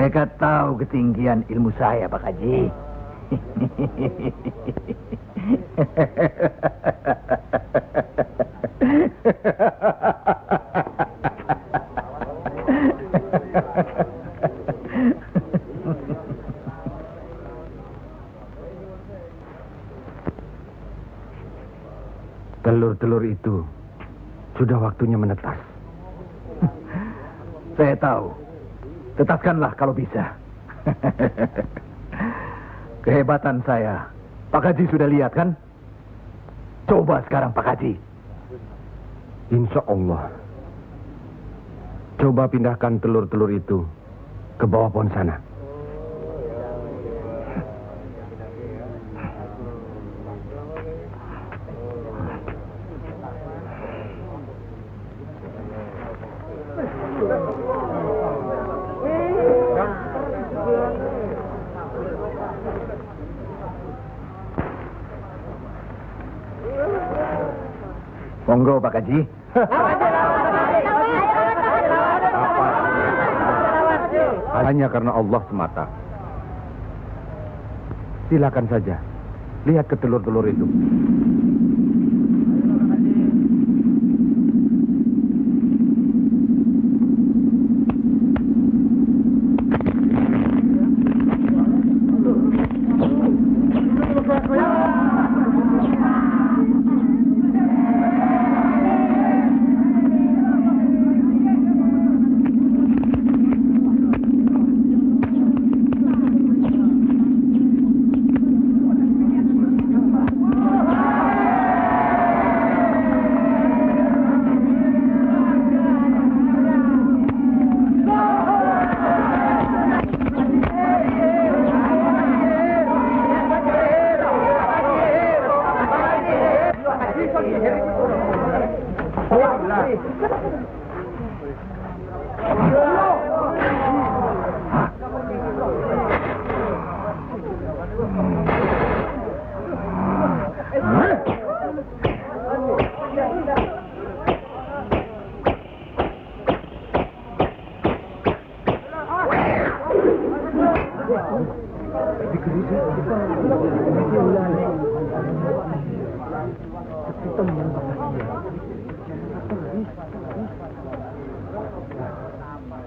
Mereka tahu ketinggian ilmu saya, Pak Haji. Telur-telur itu sudah waktunya menetas. Saya tahu. Tetaskanlah kalau bisa. Kehebatan saya. Pak Haji sudah lihat kan? Coba sekarang Pak Haji. Insya Allah. Coba pindahkan telur-telur itu ke bawah pohon sana. Monggo Pak Haji. Hanya karena Allah semata. Silakan saja. Lihat ke telur-telur itu.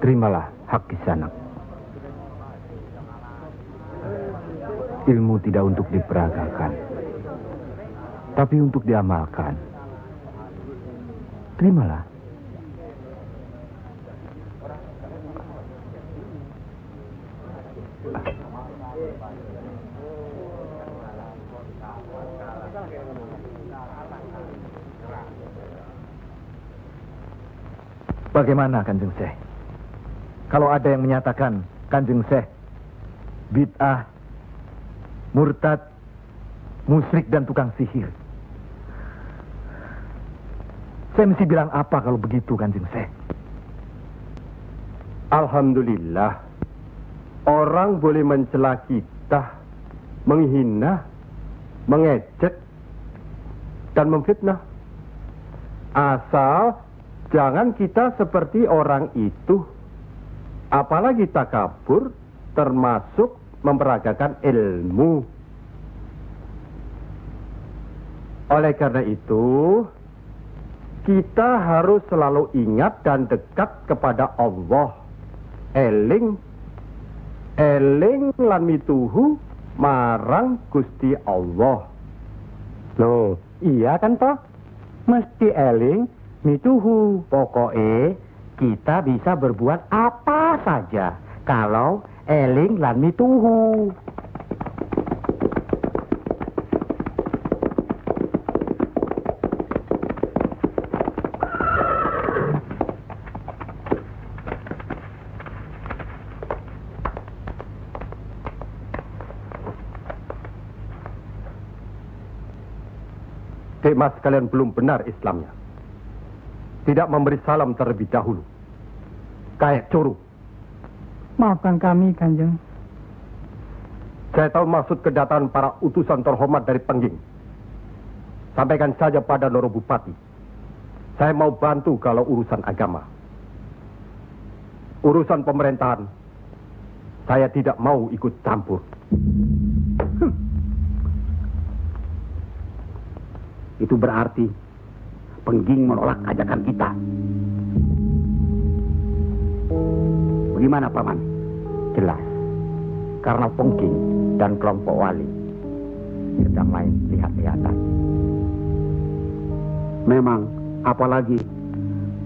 Terimalah hak Kisanak. Ilmu tidak untuk diperagakan, tapi untuk diamalkan. Terimalah. Bagaimana Kanjeng Syekh? Kalau ada yang menyatakan Kanjeng Syekh bid'ah, murtad, musyrik dan tukang sihir, saya mesti bilang apa kalau begitu Kanjeng Syekh? Alhamdulillah, orang boleh mencela kita, menghina, mengejek, dan memfitnah. Asal jangan kita seperti orang itu. Apalagi takabur, termasuk memperagakan ilmu. Oleh karena itu, kita harus selalu ingat dan dekat kepada Allah. Eling lan mituhu marang Gusti Allah. Loh, iya kan toh? Mesti eling mituhu. Pokoknya kita bisa berbuat apa saja kalau eling lan mituhu. Dek Mas kalian belum benar Islamnya. Tidak memberi salam terlebih dahulu. Kayak curu. Maafkan kami, Kanjeng. Saya tahu maksud kedatangan para utusan terhormat dari Pengging. Sampaikan saja pada Loro Bupati. Saya mau bantu kalau urusan agama. Urusan pemerintahan, Saya tidak mau ikut campur. Itu berarti Pengging menolak ajakan kita. Bagaimana, Paman? Jelas, karena Pengging dan kelompok wali sedang main lihat-lihatan. Memang, apalagi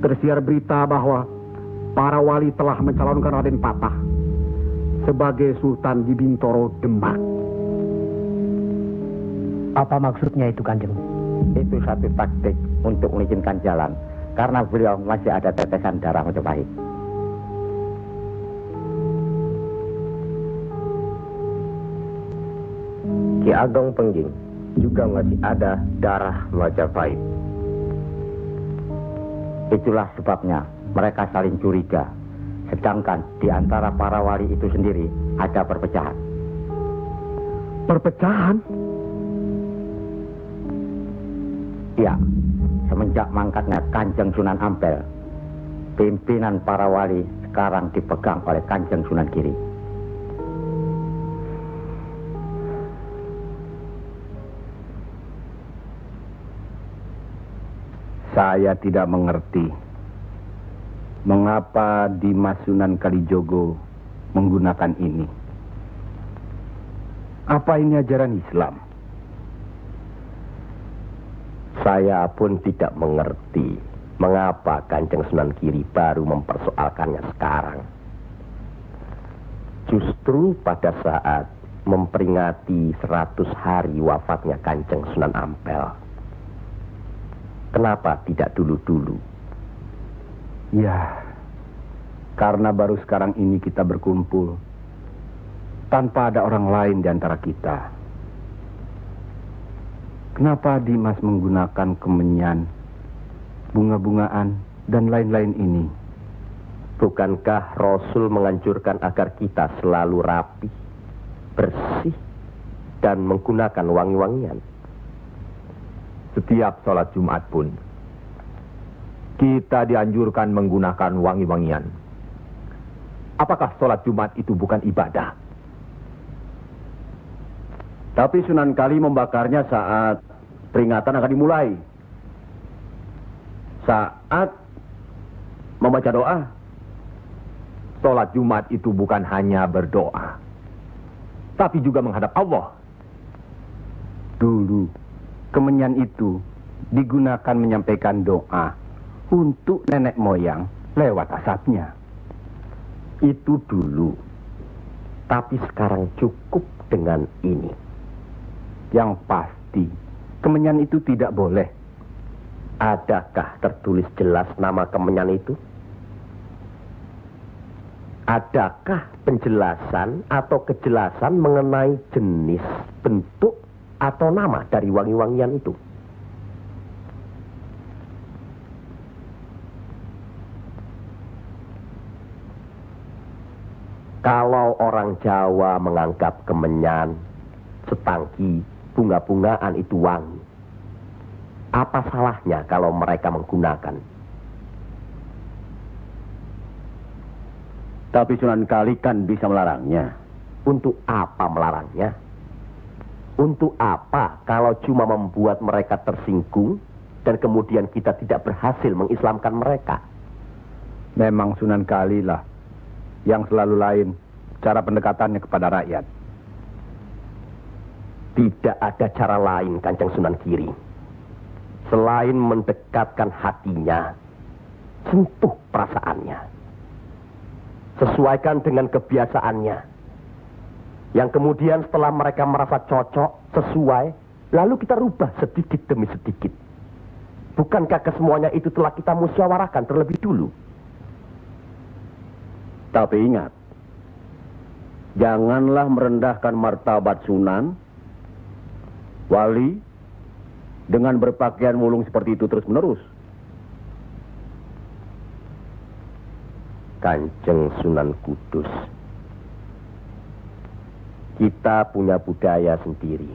tersiar berita bahwa para wali telah mencalonkan Raden Patah sebagai Sultan di Bintoro, Demak. Apa maksudnya itu, Kanjeng? Itu satu taktik untuk mengizinkan jalan, karena beliau masih ada tetesan darah Majapahit. Ki Ageng Pengging juga masih ada darah Majapahit. Itulah sebabnya mereka saling curiga, sedangkan di antara para wali itu sendiri ada perpecahan. Perpecahan? Ya, semenjak mangkatnya Kanjeng Sunan Ampel, pimpinan para wali sekarang dipegang oleh Kanjeng Sunan Giri. Saya tidak mengerti mengapa Dimas Sunan Kalijogo menggunakan ini. Apa ini ajaran Islam? Saya pun tidak mengerti mengapa Kanjeng Sunan Giri baru mempersoalkannya sekarang. Justru pada saat memperingati 100 hari wafatnya Kanjeng Sunan Ampel. Kenapa tidak dulu-dulu? Ya, karena baru sekarang ini kita berkumpul tanpa ada orang lain di antara kita. Kenapa Dimas menggunakan kemenyan, bunga-bungaan, dan lain-lain ini? Bukankah Rasul menganjurkan agar kita selalu rapi, bersih, dan menggunakan wangi-wangian? Setiap sholat Jumat pun, kita dianjurkan menggunakan wangi-wangian. Apakah sholat Jumat itu bukan ibadah? Tapi Sunan Kali membakarnya saat peringatan akan dimulai. Saat membaca doa. Sholat Jumat itu bukan hanya berdoa, tapi juga menghadap Allah. Dulu, kemenyan itu digunakan menyampaikan doa untuk nenek moyang lewat asapnya. Itu dulu. Tapi sekarang cukup dengan ini. Yang pasti, kemenyan itu tidak boleh. Adakah tertulis jelas nama kemenyan itu? Adakah penjelasan atau kejelasan mengenai jenis, bentuk, atau nama dari wangi-wangian itu? Kalau orang Jawa menganggap kemenyan, setangki, bunga-bungaan itu wangi, apa salahnya kalau mereka menggunakan? Tapi Sunan Kali kan bisa melarangnya. Untuk apa melarangnya? Untuk apa kalau cuma membuat mereka tersinggung dan kemudian kita tidak berhasil mengislamkan mereka? Memang Sunan Kali lah yang selalu lain cara pendekatannya kepada rakyat. Tidak ada cara lain, Kanjeng Sunan Giri, selain mendekatkan hatinya, sentuh perasaannya, sesuaikan dengan kebiasaannya, yang kemudian setelah mereka merasa cocok, sesuai, lalu kita rubah sedikit demi sedikit. Bukankah kesemuanya itu telah kita musyawarahkan terlebih dulu? Tapi ingat, janganlah merendahkan martabat Sunan Wali dengan berpakaian mulung seperti itu terus-menerus. Kanjeng Sunan Kudus, kita punya budaya sendiri.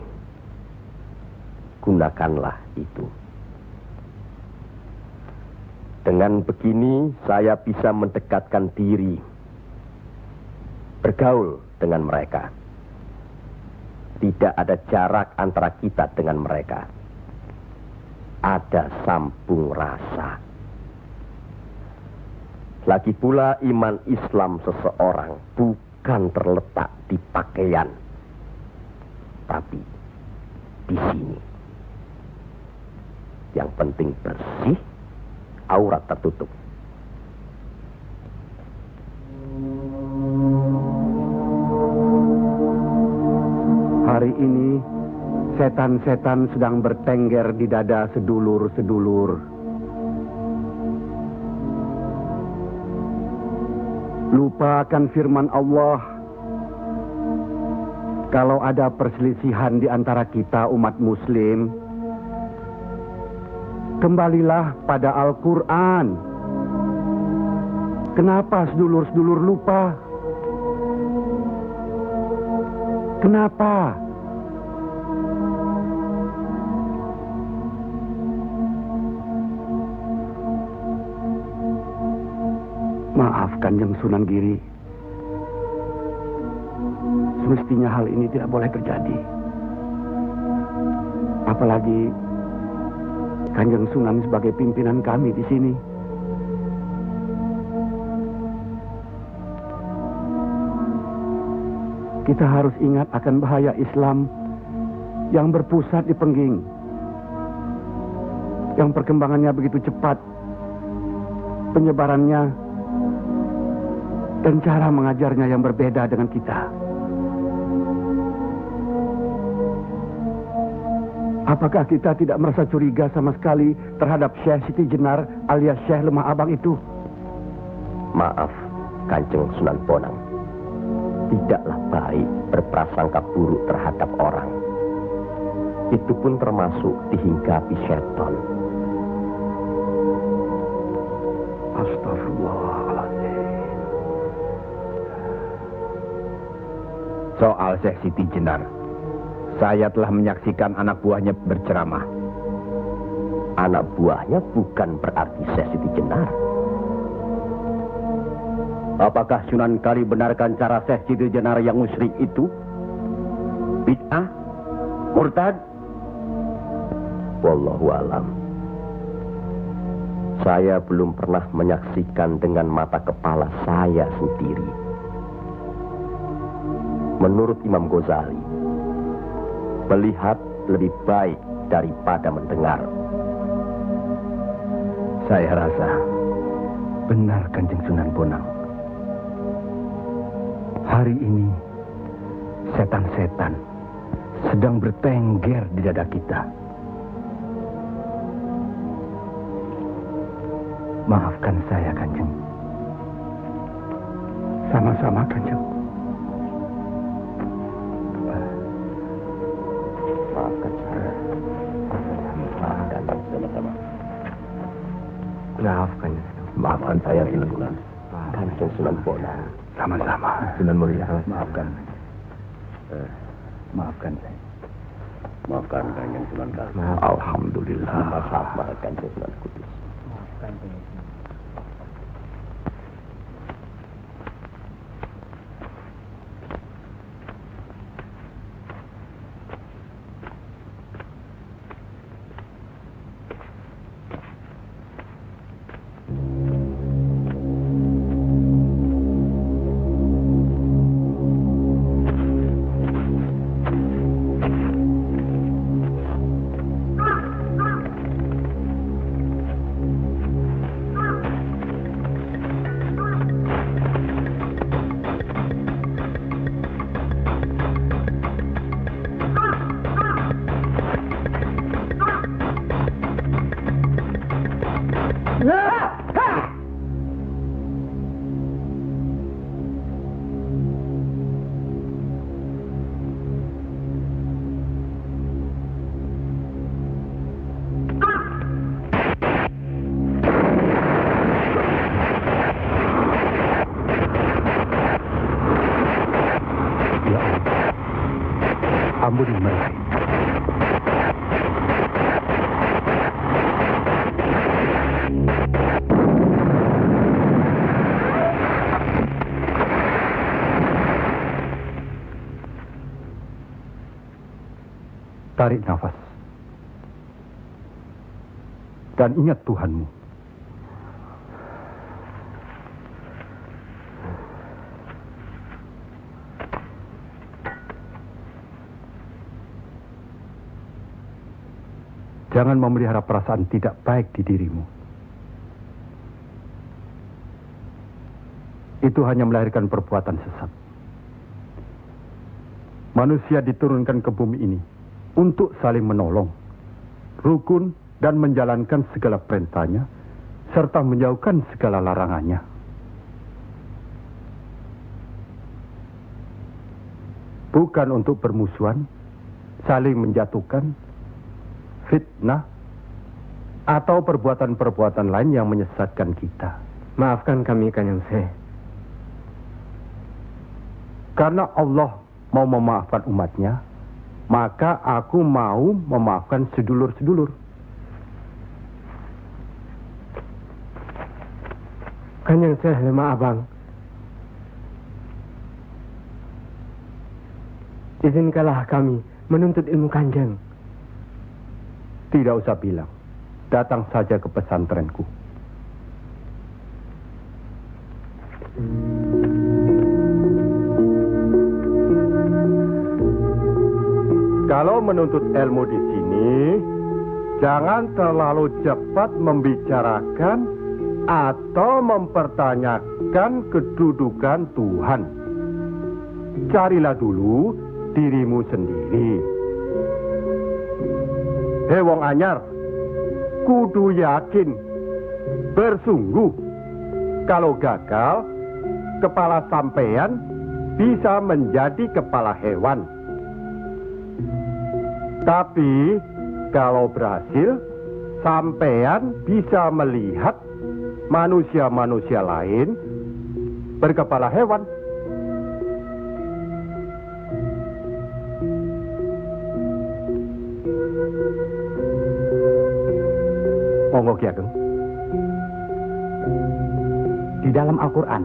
Gunakanlah itu. Dengan begini, saya bisa mendekatkan diri bergaul dengan mereka. Tidak ada jarak antara kita dengan mereka. Ada sambung rasa. Lagi pula iman Islam seseorang bukan terletak di pakaian, tapi di sini. Yang penting bersih, aurat tertutup. Hari ini, setan-setan sedang bertengger di dada sedulur-sedulur. Lupa akan firman Allah. Kalau ada perselisihan di antara kita umat muslim, kembalilah pada Al-Quran. Kenapa sedulur-sedulur lupa? Kenapa? Maaf Kanjeng Sunan Giri. Semestinya hal ini tidak boleh terjadi. Apalagi Kanjeng Sunan sebagai pimpinan kami di sini. Kita harus ingat akan bahaya Islam yang berpusat di Pengging, yang perkembangannya begitu cepat, penyebarannya dan cara mengajarnya yang berbeda dengan kita. Apakah kita tidak merasa curiga sama sekali terhadap Syekh Siti Jenar alias Syekh Lemah Abang itu? Maaf, Kanjeng Sunan Bonang. Tidaklah baik berprasangka buruk terhadap orang. Itu pun termasuk dihinggapi setan. Astagfirullahaladzim. Soal Syekh Siti Jenar, saya telah menyaksikan anak buahnya berceramah. Anak buahnya bukan berarti Syekh Siti Jenar. Apakah Sunan Kali benarkan cara Syekh Siti Jenar yang musyrik itu? Bid'ah? Murtad? Wallahu alam. Saya belum pernah menyaksikan dengan mata kepala saya sendiri. Menurut Imam Ghazali, melihat lebih baik daripada mendengar. Saya rasa benar Kanjeng Sunan Bonang. Hari ini setan-setan sedang bertengger di dada kita. Maafkan saya, Kanjeng. Sama-sama, Kanjeng. Maafkan saya. Maafkan sama-sama. Maafkan. Maafkan saya, Sunan. Kanjeng Sunan Bonang. Sama-sama. Sunan Muria, maafkan. Maafkan saya. Maafkan Kanjeng Sunan Kali. Alhamdulillah. Maafkan Kanjeng Sunan Kudus. Maafkan saya. Ampuni mereka. Tarik nafas. Dan ingat Tuhanmu. Jangan memelihara perasaan tidak baik di dirimu. Itu hanya melahirkan perbuatan sesat. Manusia diturunkan ke bumi ini untuk saling menolong, rukun, dan menjalankan segala perintahnya, serta menjauhkan segala larangannya. Bukan untuk bermusuhan, saling menjatuhkan, fitnah, atau perbuatan-perbuatan lain yang menyesatkan kita. Maafkan kami, Kanjeng Syekh. Karena Allah mau memaafkan umatnya, maka aku mau memaafkan sedulur-sedulur. Kanjeng Syekh lemah abang. Izinkanlah kami menuntut ilmu Kanjeng. Tidak usah bilang. Datang saja ke pesantrenku. Kalau menuntut ilmu di sini, jangan terlalu cepat membicarakan atau mempertanyakan kedudukan Tuhan. Carilah dulu dirimu sendiri. Hei wong anyar, kudu yakin, bersungguh. Kalau gagal, kepala sampean bisa menjadi kepala hewan. Tapi kalau berhasil, sampean bisa melihat manusia-manusia lain berkepala hewan. Monggo Ki Ageng. Di dalam Al-Quran,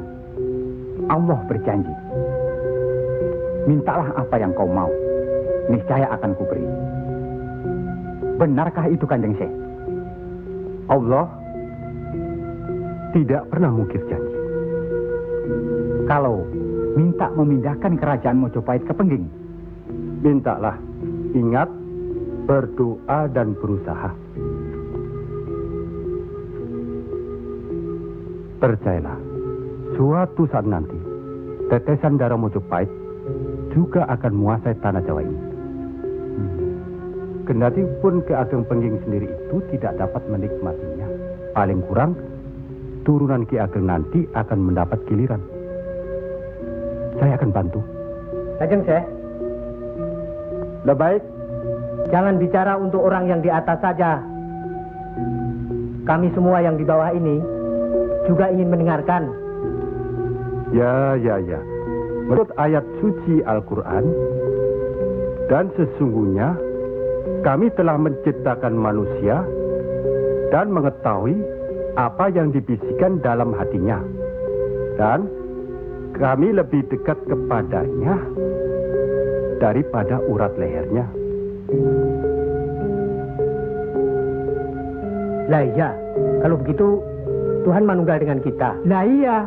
Allah berjanji, mintalah apa yang kau mau, niscaya akan kuberi. Benarkah itu, Kanjeng Syekh? Allah tidak pernah mungkir janji. Kalau minta memindahkan kerajaan Mojopahit ke Pengging, mintalah. Ingat, berdoa dan berusaha. Percayalah, suatu saat nanti, tetesan darah Mojopahit juga akan menguasai tanah Jawa ini. Kendati pun Ki Ageng Pengging sendiri itu tidak dapat menikmatinya. Paling kurang, turunan Ki Ageng nanti akan mendapat giliran. Saya akan bantu. Kanjeng Syekh, Lebih baik, jangan bicara untuk orang yang di atas saja. Kami semua yang di bawah ini juga ingin mendengarkan. ya. Menurut ayat suci Al-Quran, dan sesungguhnya kami telah menciptakan manusia dan mengetahui apa yang dibisikkan dalam hatinya. Dan kami lebih dekat kepadanya daripada urat lehernya. Lah iya, kalau begitu Tuhan manunggal dengan kita. Lah iya,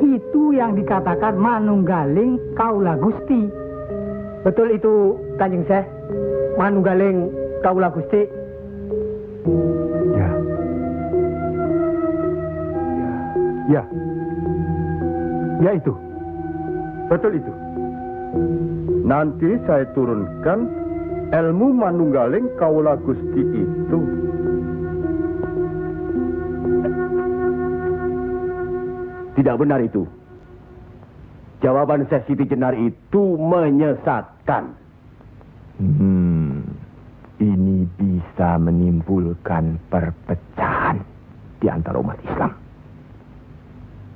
itu yang dikatakan manunggaling kaula Gusti. Betul itu, Kanjeng Syekh. Manunggaling kaula Gusti. Ya itu. Betul itu. Nanti saya turunkan ilmu manunggaling kaula Gusti itu. Tidak benar itu. Jawaban Syekh Siti Jenar itu menyesatkan. Ini bisa menimbulkan perpecahan di antara umat Islam.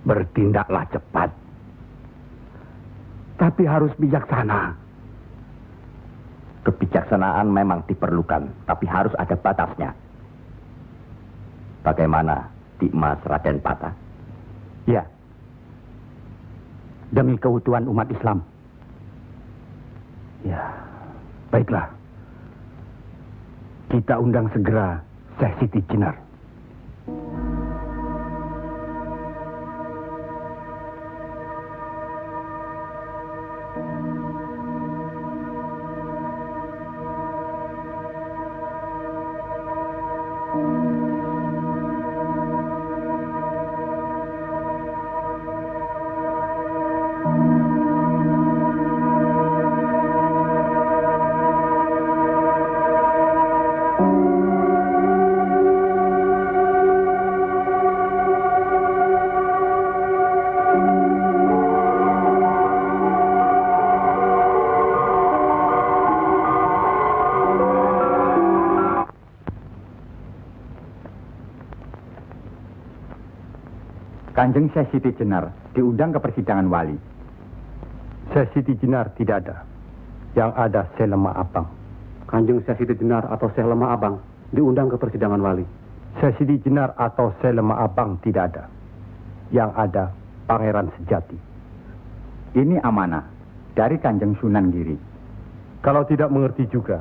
Bertindaklah cepat. Tapi harus bijaksana. kebijaksanaan memang diperlukan, tapi harus ada batasnya. Bagaimana Dimas Raden Patah? Ya. Demi keutuhan umat Islam. Ya, baiklah. Kita undang segera Syekh Siti Jenar. Kanjeng Syekh Siti Jenar diundang ke persidangan wali. Syekh Siti Jenar tidak ada. Yang ada Syekh Lemah Abang. Kanjeng Syekh Siti Jenar atau Syekh Lemah Abang diundang ke persidangan wali. Syekh Siti Jenar atau Syekh Lemah Abang tidak ada. Yang ada Pangeran Sejati. Ini amanah dari Kanjeng Sunan Giri. Kalau tidak mengerti juga,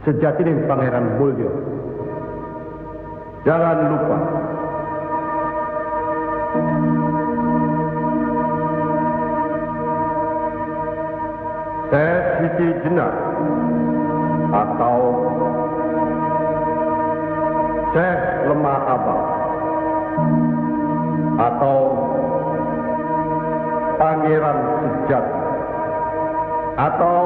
Sejati dan Pangeran Mulyo. Jangan lupa. Syekh Siti Jenar atau Syekh Lemah Abang atau Pangeran Sejati atau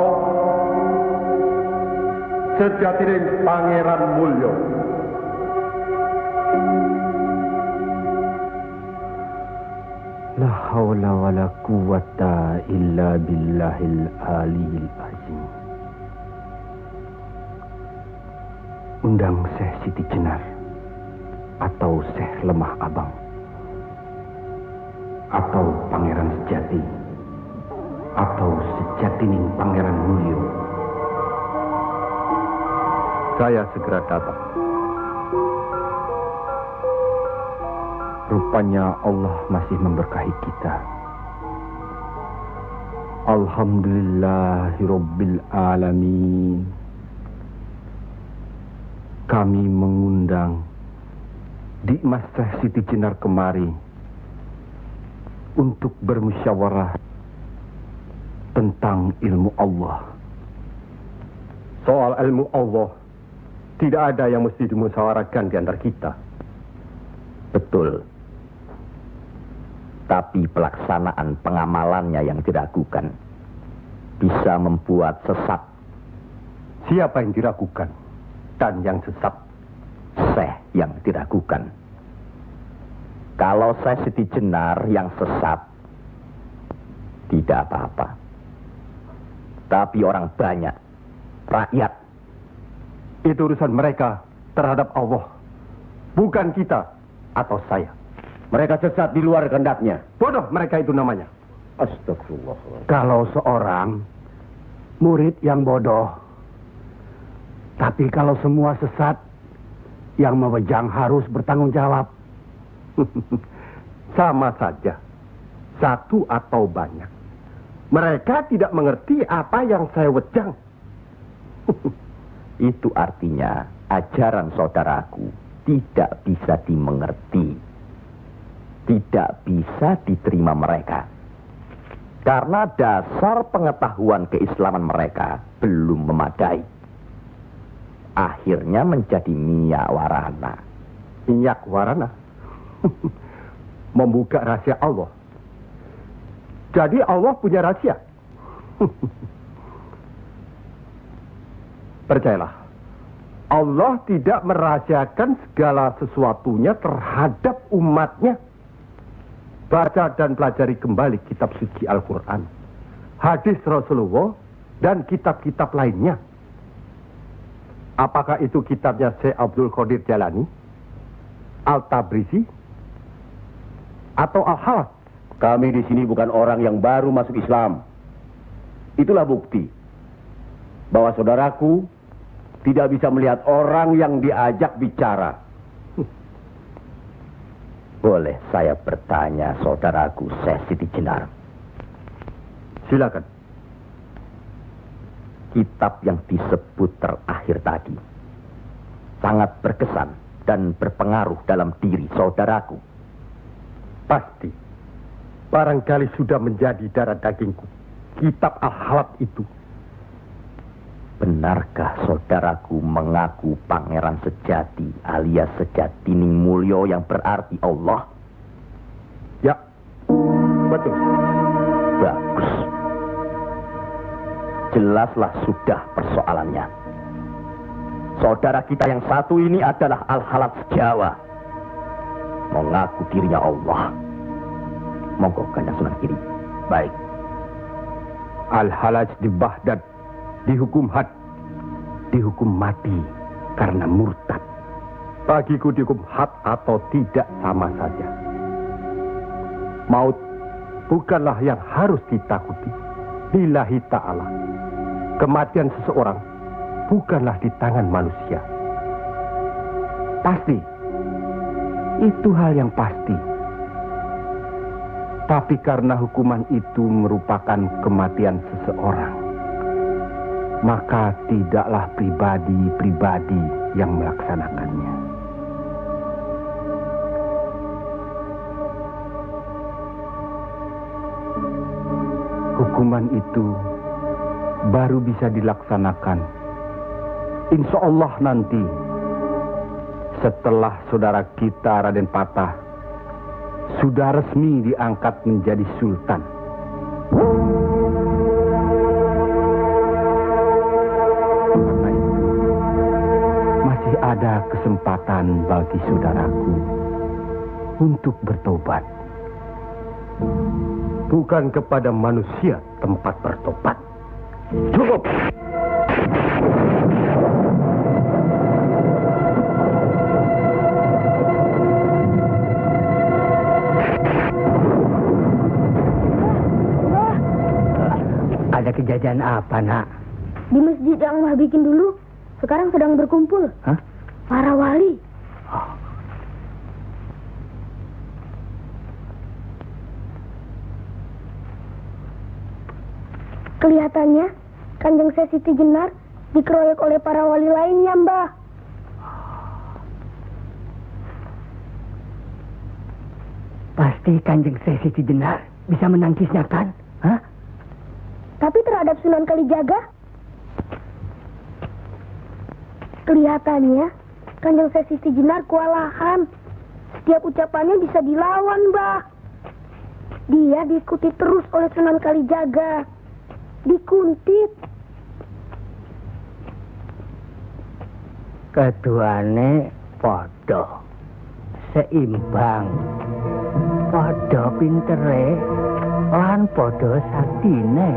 Sejati dan Pangeran Mulyo. La haula wa la quwata illa billahil aliyil azim. Undang Syekh Siti Jenar atau Syekh Lemah Abang atau Pangeran Sejati atau Sejatining Pangeran Mulyo. Saya segera datang. Rupanya Allah masih memberkahi kita. Alhamdulillahirabbil alamin. Kami mengundang Dimas Syekh Siti Jenar kemari untuk bermusyawarah tentang ilmu Allah. Soal ilmu Allah tidak ada yang mesti dimusyawarahkan di antara kita. Betul. Tapi pelaksanaan pengamalannya yang diragukan bisa membuat sesat. Siapa yang diragukan dan yang sesat? Syekh yang diragukan. Kalau Syekh Siti Jenar yang sesat, tidak apa-apa. Tapi orang banyak, rakyat, itu urusan mereka terhadap Allah, bukan kita atau saya. Mereka sesat di luar kehendaknya. Bodoh mereka itu namanya. Astagfirullah. Kalau seorang murid yang bodoh, tapi kalau semua sesat, yang mewegang harus bertanggung jawab. Sama saja, satu atau banyak. Mereka tidak mengerti apa yang saya wejang. Itu artinya ajaran saudaraku tidak bisa dimengerti. Tidak bisa diterima mereka. Karena dasar pengetahuan keislaman mereka belum memadai. Akhirnya menjadi miyak warana. Minyak warana? Membuka rahasia Allah. Jadi Allah punya rahasia. Percayalah, Allah tidak merahasiakan segala sesuatunya terhadap umatnya. Baca dan pelajari kembali kitab suci Al-Quran, hadis Rasulullah, dan kitab-kitab lainnya. Apakah itu kitabnya Syekh Abdul Qadir Jalani, Al-Tabrisi, atau Al-Hawas? Kami di sini bukan orang yang baru masuk Islam. Itulah bukti bahwa saudaraku tidak bisa melihat orang yang diajak bicara. Boleh saya bertanya, saudaraku Syekh Siti Jenar? Silakan. Kitab yang disebut terakhir tadi, sangat berkesan dan berpengaruh dalam diri saudaraku. Pasti. Barangkali sudah menjadi darah dagingku. Kitab Al-Halat itu. Benarkah saudaraku mengaku pangeran sejati alias Sejatining Mulyo yang berarti Allah? Ya, betul. Bagus. Jelaslah sudah persoalannya. Saudara kita yang satu ini adalah Al-Halat Jawa. Mengaku dirinya Allah. Monggo Kanjeng Sunan Giri. Baik. Al-Halaj di Baghdad dihukum had, dihukum mati karena murtad. Bagiku dihukum had atau tidak sama saja. Maut bukanlah yang harus ditakuti. Lillahi ta'ala. Kematian seseorang bukanlah di tangan manusia. Pasti. Itu hal yang pasti. Tapi karena hukuman itu merupakan kematian seseorang, maka tidaklah pribadi-pribadi yang melaksanakannya. Hukuman itu baru bisa dilaksanakan, insya Allah nanti, setelah saudara kita Raden Patah sudah resmi diangkat menjadi sultan. Karena itu, masih ada kesempatan bagi saudaraku untuk bertobat. Bukan kepada manusia tempat bertobat. Cukup! Ada kejadian apa, Nak? Di masjid yang Mbah bikin dulu, sekarang sedang berkumpul. Hah? Para wali. Kelihatannya, Kanjeng Siti Jenar dikeroyok oleh para wali lainnya, Mbah. Pasti Kanjeng Siti Jenar bisa menangkisnya, kan? Hah? Tapi terhadap Sunan Kalijaga, kelihatannya Kanjeng Siti Jenar kewalahan. Setiap ucapannya bisa dilawan, Mbah. Dia diikuti terus oleh Sunan Kalijaga. Dikuntit. Keduane podo, seimbang, podo pintere, lan podo saktine.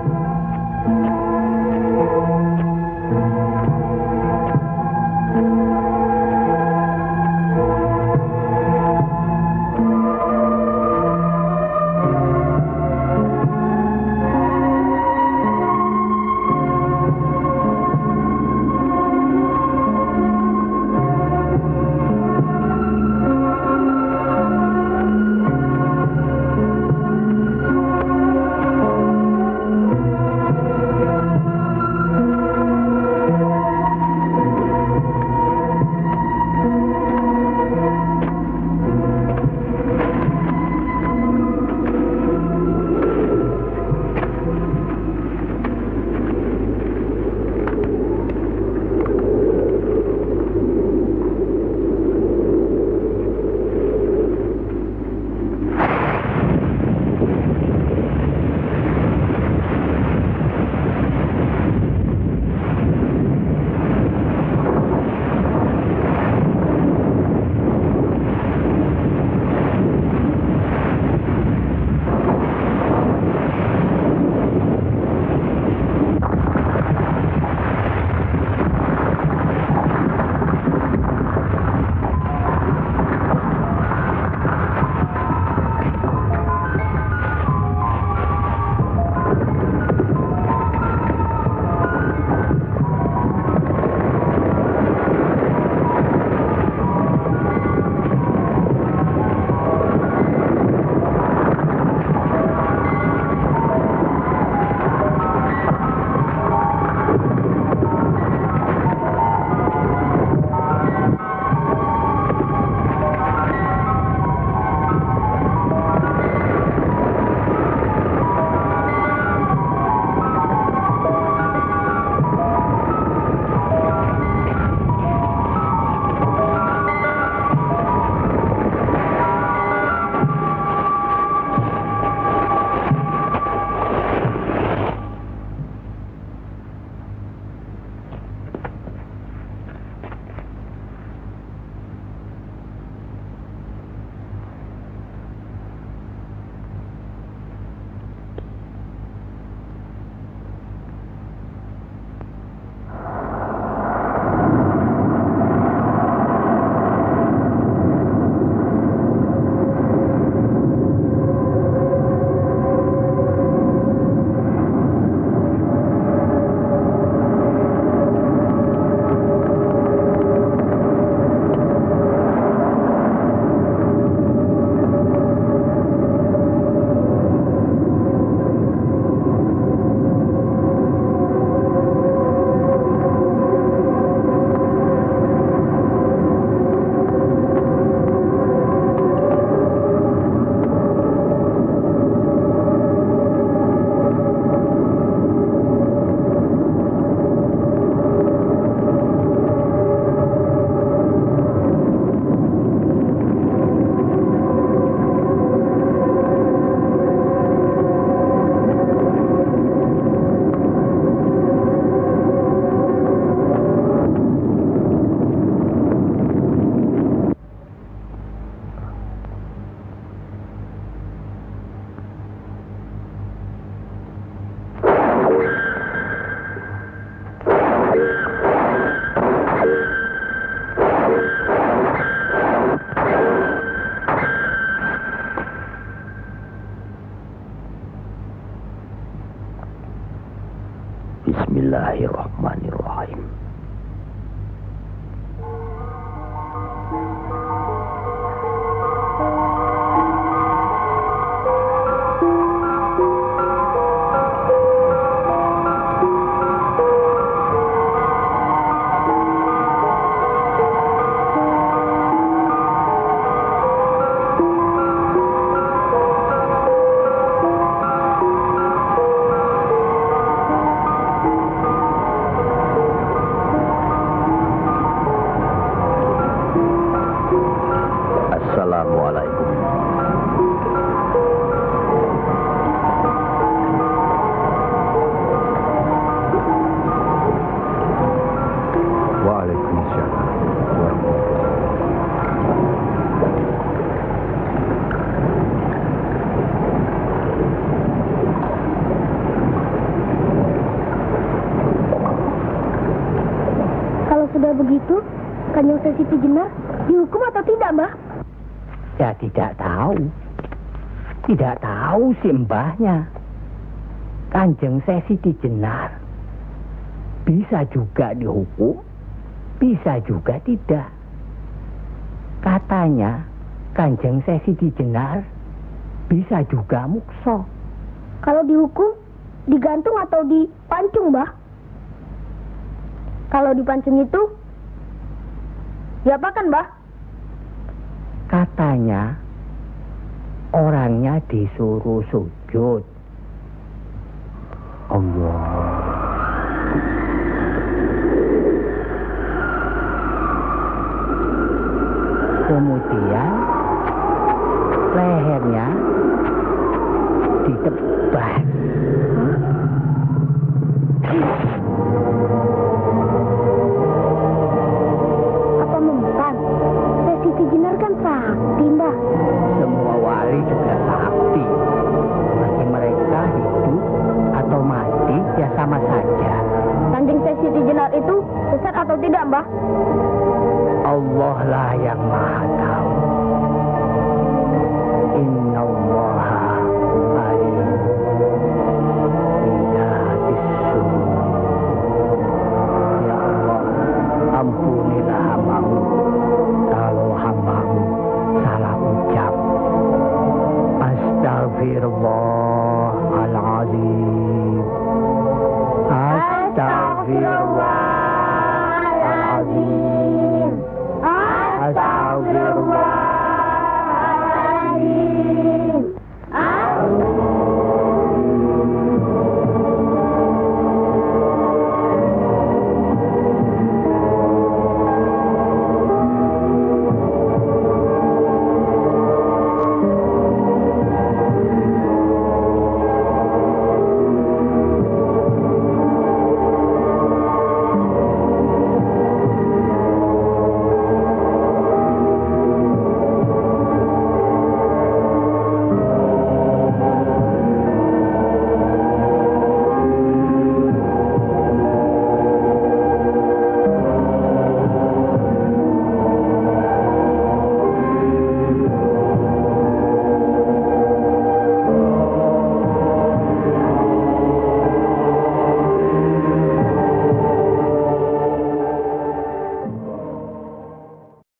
Bismillahirrahmanirrahim. Assalamualaikum. Waalaikumsalam. Kalau sudah begitu, Kanjeng Siti Jenar dihukum atau tidak, Mbah? Ya tidak tahu. Tidak tahu si mbahnya. Kanjeng Siti Jenar bisa juga dihukum, bisa juga tidak. Katanya Kanjeng Siti Jenar bisa juga mukso. Kalau dihukum, digantung atau dipancung, Mbah? Kalau dipancung itu, diapakan, Mbah? Katanya orangnya disuruh sujud. Allah. Kemudian lehernya ditebas. Apa mempan? Siti Jenar kan sakti, Mbah. Semua wali juga sakti. Bagi mereka hidup atau mati ya sama saja. Kanjeng Siti Jenar itu sesat atau tidak, Mbah? Allah lah yang maha tahu. Inna allaha alim bidatis sudur. Ya Allah, ampunilah hambamu kalau hambamu salah ucap. Astagfirullahaladzim. Astagfirullah.